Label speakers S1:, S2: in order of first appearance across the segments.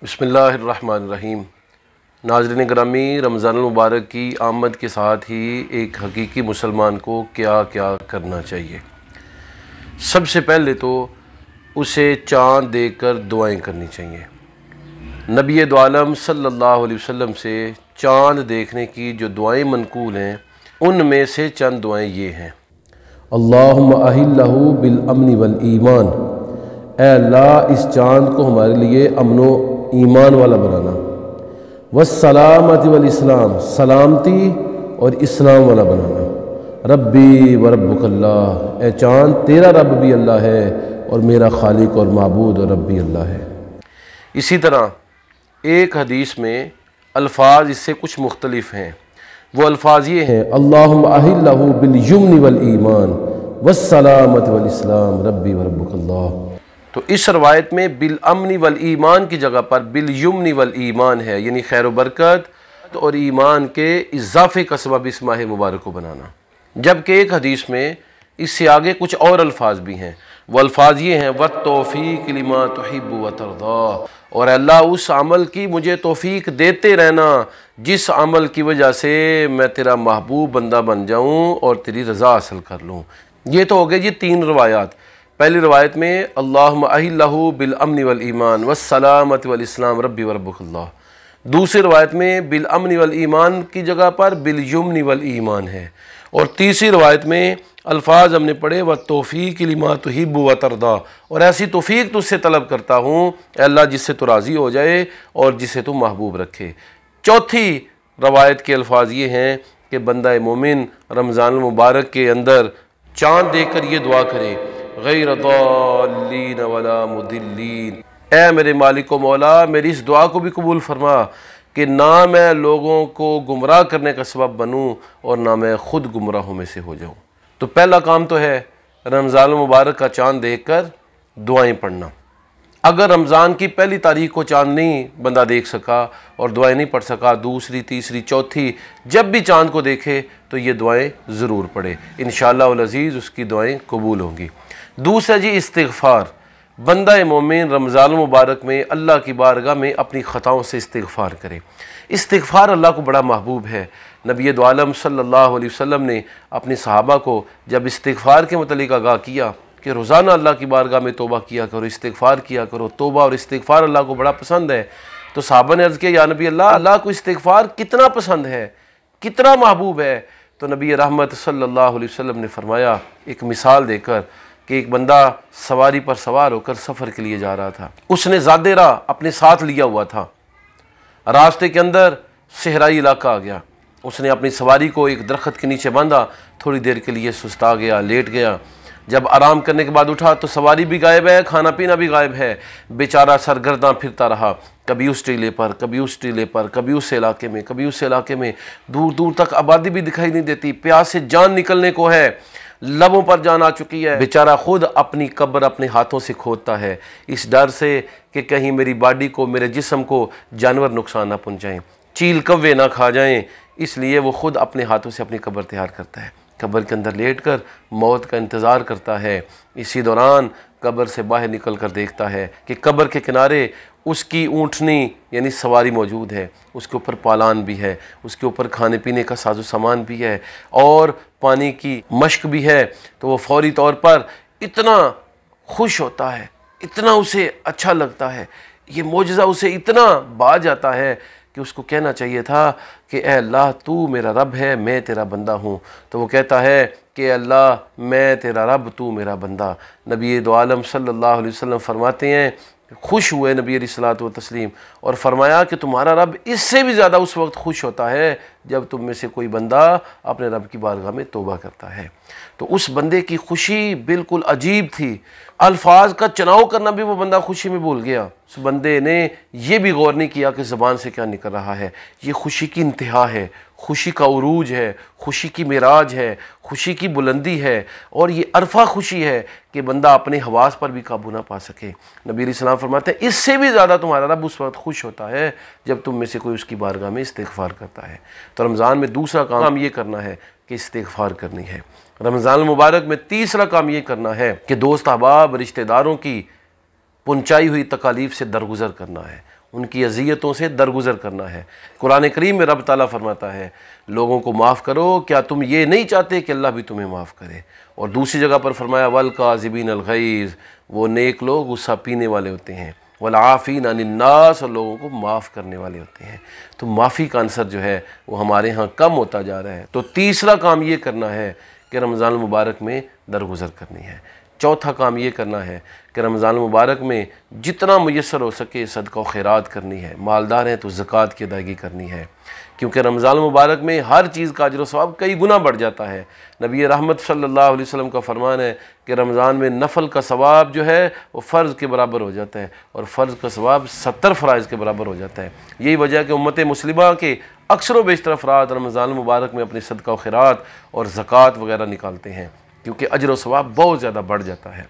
S1: बिस्मिल्लाहिर्रहमानिर्रहीम। नाज़रीन ग्रामी, रमज़ान मुबारक की आमद के साथ ही एक हकीकी मुसलमान को क्या क्या करना चाहिए। सबसे पहले तो उसे चाँद देखकर दुआएं करनी चाहिए। नबी दो आलम सल्लल्लाहु अलैहि वसल्लम से चाँद देखने की जो दुआएं मनकूल हैं, उनमें से चंद दुआएं ये हैं। अल्लाहुम्मा अहिल्लहु बिल अमनी वल ईमान, ऐ अल्लाह इस चाँद को हमारे लिए अमनो ईमान वाला बनाना। वस्सलामति वल इस्लाम, सलामती और इस्लाम वाला बनाना। रब्बी व रब्बुकल्लाह, ए चाँद तेरा रब भी अल्लाह है और मेरा खालिक और माबूद और रब भी अल्लाह है। इसी तरह एक हदीस में अल्फाज इससे कुछ मुख्तलिफ हैं। वो अल्फाज ये हैं, अल्लाहुम्मा अहिल्लहु बिल यमनि वल ईमान वस्सलामति वल इस्लाम रब्बी व रब्बुकल्लाह। तो इस रवायत में बिल अमनी वल ईमान की जगह पर बिल यमनी वल ईमान है, यानी खैर व बरकत और ईमान के इजाफे का सबब इस माह मुबारक को बनाना। जबकि एक हदीस में इससे आगे कुछ और अल्फाज भी हैं। वो अल्फाज ये हैं, वत्तौफीक लिमा तुहिब्बु व तर्दा, और अल्लाह उस अमल की मुझे तौफीक देते रहना जिस अमल की वजह से मैं तेरा महबूब बंदा बन जाऊँ और तेरी रज़ा हासिल कर लूँ। ये तो हो गए जी तीन रवायात। पहली रवायत में अल्लाहुम्मा अहिल्लहु बिल अमनी वल ईमान वस्सलामति वल इस्लाम रब्बी व रब्बुकल्लाह। दूसरी रवायत में बिल अमनी वल ईमान की जगह पर बिल यमनी वल ईमान है। और तीसरी रवायत में अल्फाज हमने पढ़े, व तौफीक लिमा तुहिब्बु व तर्दा, और ऐसी तौफीक तुझसे तलब करता हूँ अल्लाह जिससे तो राज़ी हो जाए और जिसे तो महबूब रखे। चौथी रवायत के अल्फाज ये हैं कि बंदा मोमिन रमज़ान मुबारक के अंदर चाँद देख कर ये दुआ करे, गैर दाल्लीन वला मुदिल्लीन, ऐ मेरे मालिक व मौला मेरी इस दुआ को भी कबूल फरमा कि ना मैं लोगों को गुमराह करने का सबब बनूं और ना मैं खुद गुमराहों में से हो जाऊं। तो पहला काम तो है रमज़ान मुबारक का चाँद देखकर दुआएं पढ़ना। अगर रमज़ान की पहली तारीख को चाँद नहीं बंदा देख सका और दुआएं नहीं पढ़ सका, दूसरी तीसरी चौथी जब भी चाँद को देखे तो ये दुआएं ज़रूर पढ़े, इंशाअल्लाह अज़ीज़ उसकी दुआएं कबूल होंगी। दूसरा जी इस्तिग़फ़ार। बंदा मोमिन रमज़ान मुबारक में अल्लाह की बारगाह में अपनी ख़ताओं से इस्तिग़फ़ार करे। इस्तिग़फ़ार अल्लाह को बड़ा महबूब है। नबी दो आलम सल्लल्लाहु अलैहि वसल्लम ने अपने सहाबा को जब इस्तिग़फ़ार के मुतल्लिक़ आगाह किया कि रोज़ाना अल्लाह की बारगाह में तौबा किया करो, इस्तिग़फ़ार किया करो, तौबा और इस्तिग़फ़ार अल्लाह को बड़ा पसंद है, तो सहाबा ने अर्ज़ किया, या नबी अल्लाह, अल्लाह को इस्तिग़फ़ार कितना पसंद है, कितना महबूब है। तो नबी रहमत सल्लल्लाहु अलैहि वसल्लम ने फरमाया एक मिसाल देकर कि एक बंदा सवारी पर सवार होकर सफ़र के लिए जा रहा था। उसने ज़ादे राह अपने साथ लिया हुआ था। रास्ते के अंदर सहराई इलाका आ गया। उसने अपनी सवारी को एक दरख्त के नीचे बांधा, थोड़ी देर के लिए सुस्ता गया, लेट गया। जब आराम करने के बाद उठा तो सवारी भी गायब है, खाना पीना भी गायब है। बेचारा सरगर्दा फिरता रहा, कभी उस टीले पर, कभी उस टीले पर, कभी उस इलाके में, कभी उस इलाके में। दूर दूर तक आबादी भी दिखाई नहीं देती। प्यास से जान निकलने को है, लबों पर जान आ चुकी है। बेचारा खुद अपनी कब्र अपने हाथों से खोदता है इस डर से कि कहीं मेरी बॉडी को, मेरे जिस्म को जानवर नुकसान ना पहुँचाएँ, चील कव्वे ना खा जाएँ। इसलिए वो खुद अपने हाथों से अपनी कब्र तैयार करता है। कब्र के अंदर लेटकर मौत का इंतज़ार करता है। इसी दौरान कब्र से बाहर निकल कर देखता है कि कब्र के किनारे उसकी ऊँटनी यानी सवारी मौजूद है, उसके ऊपर पालान भी है, उसके ऊपर खाने पीने का साजो सामान भी है और पानी की मश्क भी है। तो वो फौरी तौर पर इतना खुश होता है, इतना उसे अच्छा लगता है, ये मोजज़ा उसे इतना भा जाता है कि उसको कहना चाहिए था कि ए अल्लाह तू मेरा रब है, मैं तेरा बंदा हूँ। तो वो कहता है कि अल्लाह मैं तेरा रब, तू मेरा बंदा। नबी दो आलम सल्लल्लाहु अलैहि वसल्लम फरमाते हैं, खुश हुए नबी अलैहिस्सलातु वतस्लीम और फरमाया कि तुम्हारा रब इससे भी ज़्यादा उस वक्त खुश होता है जब तुम में से कोई बंदा अपने रब की बारगाह में तौबा करता है। तो उस बंदे की खुशी बिल्कुल अजीब थी। अल्फाज का चुनाव करना भी वो बंदा खुशी में भूल गया। उस बंदे ने ये भी गौर नहीं किया कि ज़बान से क्या निकल रहा है। ये खुशी की इंतहा है, खुशी का उरूज है, खुशी की मिराज है, खुशी की बुलंदी है और ये अरफा खुशी है कि बंदा अपने हवास पर भी काबू ना पा सके। नबी अलैहिस्सलाम फरमाते हैं इससे भी ज़्यादा तुम्हारा रब उस वक्त खुश होता है जब तुम में से कोई उसकी बारगाह में इस्तिग़फ़ार करता है। तो रमज़ान में दूसरा काम ये करना है कि इस्तिग़फ़ार करनी है। रमज़ान मुबारक में तीसरा काम ये करना है कि दोस्त अहबाब रिश्तेदारों की پہنچائی ہوئی تکالیف سے درگزر کرنا ہے، ان کی اذیتوں سے درگزر کرنا ہے۔ قرآن کریم میں رب تعالیٰ فرماتا ہے لوگوں کو معاف کرو، کیا تم یہ نہیں چاہتے کہ اللہ بھی تمہیں معاف کرے؟ اور دوسری جگہ پر فرمایا والکاظمین الغیظ، وہ نیک لوگ غصہ پینے والے ہوتے ہیں، والعافین عن الناس، اور لوگوں کو معاف کرنے والے ہوتے ہیں۔ تو معافی کا عنصر جو ہے وہ ہمارے ہاں کم ہوتا جا رہا ہے۔ تو تیسرا کام یہ کرنا ہے کہ رمضان المبارک میں درگزر کرنی ہے۔ چوتھا کام یہ کرنا ہے کہ رمضان المبارک میں جتنا میسر ہو سکے صدقہ و خیرات کرنی ہے، مالدار ہیں تو زکوٰۃ کی ادائیگی کرنی ہے، کیونکہ رمضان المبارک میں ہر چیز کا اجر و ثواب کئی گنا بڑھ جاتا ہے۔ نبی رحمت صلی اللہ علیہ وسلم کا فرمان ہے کہ رمضان میں نفل کا ثواب جو ہے وہ فرض کے برابر ہو جاتا ہے، اور فرض کا ثواب 70 فرائض کے برابر ہو جاتا ہے۔ یہی وجہ ہے کہ امت مسلمہ کے اکثر و بیشتر افراد رمضان المبارک میں اپنی صدقہ و خیرات اور زکوٰۃ وغیرہ نکالتے ہیں، کیونکہ اجر و ثواب بہت زیادہ بڑھ جاتا ہے۔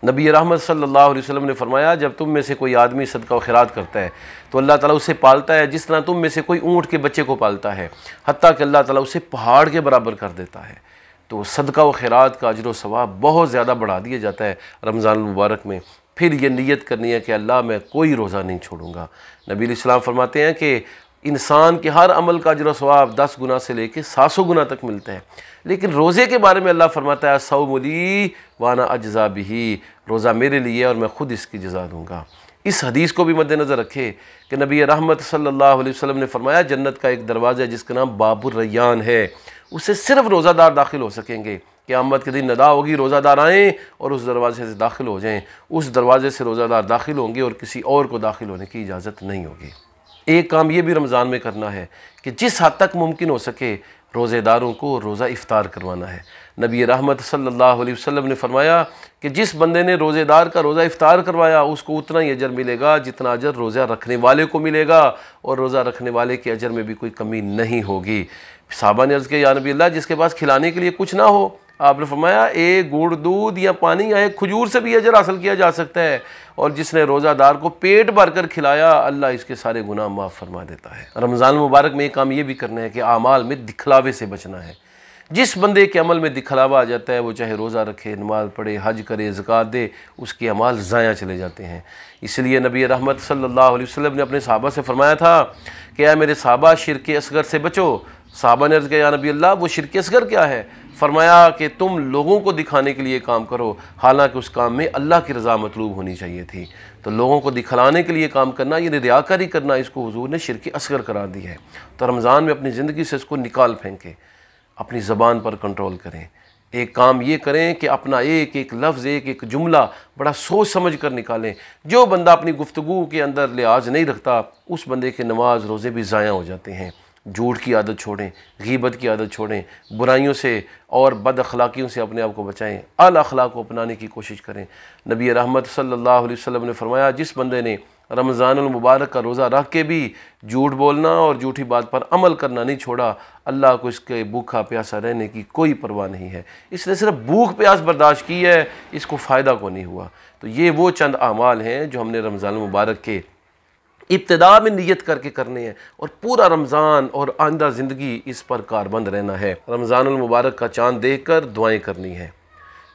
S1: نبی رحمت صلی اللہ علیہ وسلم نے فرمایا جب تم میں سے کوئی آدمی صدقہ و خیرات کرتا ہے تو اللہ تعالیٰ اسے پالتا ہے جس طرح تم میں سے کوئی اونٹ کے بچے کو پالتا ہے، حتیٰ کہ اللہ تعالیٰ اسے پہاڑ کے برابر کر دیتا ہے۔ تو صدقہ و خیرات کا اجر و ثواب بہت زیادہ بڑھا دیا جاتا ہے رمضان المبارک میں۔ پھر یہ نیت کرنی ہے کہ اللہ میں کوئی روزہ نہیں چھوڑوں گا۔ نبی علیہ السلام فرماتے ہیں کہ انسان کے ہر عمل کا اجر و ثواب 10 گنا سے لے کے 700 گنا تک ملتا ہے، لیکن روزے کے بارے میں اللہ فرماتا ہے الصوم لی وانا اجزا بہ، روزہ میرے لیے اور میں خود اس کی جزا دوں گا۔ اس حدیث کو بھی مد نظر رکھے کہ نبی رحمت صلی اللہ علیہ وسلم نے فرمایا جنت کا ایک دروازہ ہے جس کا نام باب الریان ہے، اسے صرف روزہ دار داخل ہو سکیں گے۔ قیامت کے دن ندا ہوگی روزہ دار آئیں اور اس دروازے سے داخل ہو جائیں، اس دروازے سے روزہ دار داخل ہوں گے اور کسی اور کو داخل ہونے کی اجازت نہیں ہوگی۔ ایک کام یہ بھی رمضان میں کرنا ہے کہ جس حد تک ممکن ہو سکے روزے داروں کو روزہ افطار کروانا ہے۔ نبی رحمت صلی اللہ علیہ وسلم نے فرمایا کہ جس بندے نے روزے دار کا روزہ افطار کروایا اس کو اتنا ہی اجر ملے گا جتنا اجر روزہ رکھنے والے کو ملے گا، اور روزہ رکھنے والے کے اجر میں بھی کوئی کمی نہیں ہوگی۔ صحابہ نے عرض کیا یا نبی اللہ جس کے پاس کھلانے کے لیے کچھ نہ ہو؟ آپ نے فرمایا ایک گڑ دودھ یا پانی یا ایک کھجور سے بھی اجر حاصل کیا جا سکتا ہے، اور جس نے روزہ دار کو پیٹ بھر کر کھلایا اللہ اس کے سارے گناہ معاف فرما دیتا ہے۔ رمضان المبارک میں ایک کام یہ بھی کرنا ہے کہ اعمال میں دکھلاوے سے بچنا ہے۔ جس بندے کے عمل میں دکھلاوا آ جاتا ہے وہ چاہے روزہ رکھے، نماز پڑھے، حج کرے، زکوٰۃ دے، اس کے اعمال ضائع چلے جاتے ہیں۔ اس لیے نبی رحمت صلی اللہ علیہ وسلم نے اپنے صحابہ سے فرمایا تھا کہ اے میرے صحابہ شرک اصغر سے بچو۔ صحابہ نے عرض کیا یا نبی اللہ وہ شرک اصغر کیا ہے؟ فرمایا کہ تم لوگوں کو دکھانے کے لیے کام کرو، حالانکہ اس کام میں اللہ کی رضا مطلوب ہونی چاہیے تھی۔ تو لوگوں کو دکھلانے کے لیے کام کرنا یعنی ریاکاری کرنا، اس کو حضور نے شرک اصغر قرار دی ہے۔ تو رمضان میں اپنی زندگی سے اس کو نکال پھینکیں، اپنی زبان پر کنٹرول کریں۔ ایک کام یہ کریں کہ اپنا ایک ایک لفظ، ایک ایک جملہ بڑا سوچ سمجھ کر نکالیں۔ جو بندہ اپنی گفتگو کے اندر لحاظ نہیں رکھتا اس بندے کے نماز روزے بھی ضائع ہو جاتے ہیں۔ جھوٹ کی عادت چھوڑیں، غیبت کی عادت چھوڑیں، برائیوں سے اور بد اخلاقیوں سے اپنے آپ کو بچائیں، اعلی اخلاق کو اپنانے کی کوشش کریں۔ نبی رحمت صلی اللہ علیہ وسلم نے فرمایا جس بندے نے رمضان المبارک کا روزہ رکھ کے بھی جھوٹ بولنا اور جھوٹی بات پر عمل کرنا نہیں چھوڑا، اللہ کو اس کے بھوکا پیاسا رہنے کی کوئی پرواہ نہیں ہے۔ اس نے صرف بھوک پیاس برداشت کی ہے، اس کو فائدہ کو نہیں ہوا۔ تو یہ وہ چند اعمال ہیں جو ہم نے رمضان المبارک کے ابتدا میں نیت کر کے کرنے ہیں، اور پورا رمضان اور آئندہ زندگی اس پر کاربند رہنا ہے۔ رمضان المبارک کا چاند دیکھ کر دعائیں کرنی ہے،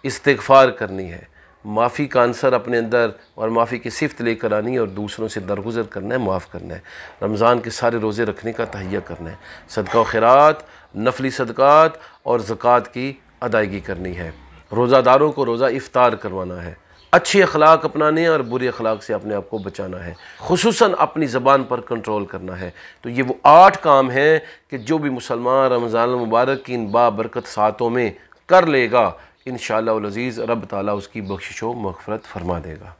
S1: استغفار کرنی ہے، معافی کا عنصر اپنے اندر اور معافی کی صفت لے کر آنی ہے، اور دوسروں سے درگزر کرنا ہے، معاف کرنا ہے۔ رمضان کے سارے روزے رکھنے کا تہیہ کرنا ہے، صدقہ و خیرات، نفلی صدقات اور زکوٰۃ کی ادائیگی کرنی ہے۔ روزہ داروں کو روزہ افطار کروانا ہے، اچھے اخلاق اپنانے ہیں اور برے اخلاق سے اپنے آپ کو بچانا ہے، خصوصاً اپنی زبان پر کنٹرول کرنا ہے۔ تو یہ وہ 8 کام ہیں کہ جو بھی مسلمان رمضان المبارک کی ان بابرکت ساعتوں میں کر لے گا انشاءاللہ العزیز رب تعالیٰ اس کی بخشش و مغفرت فرما دے گا۔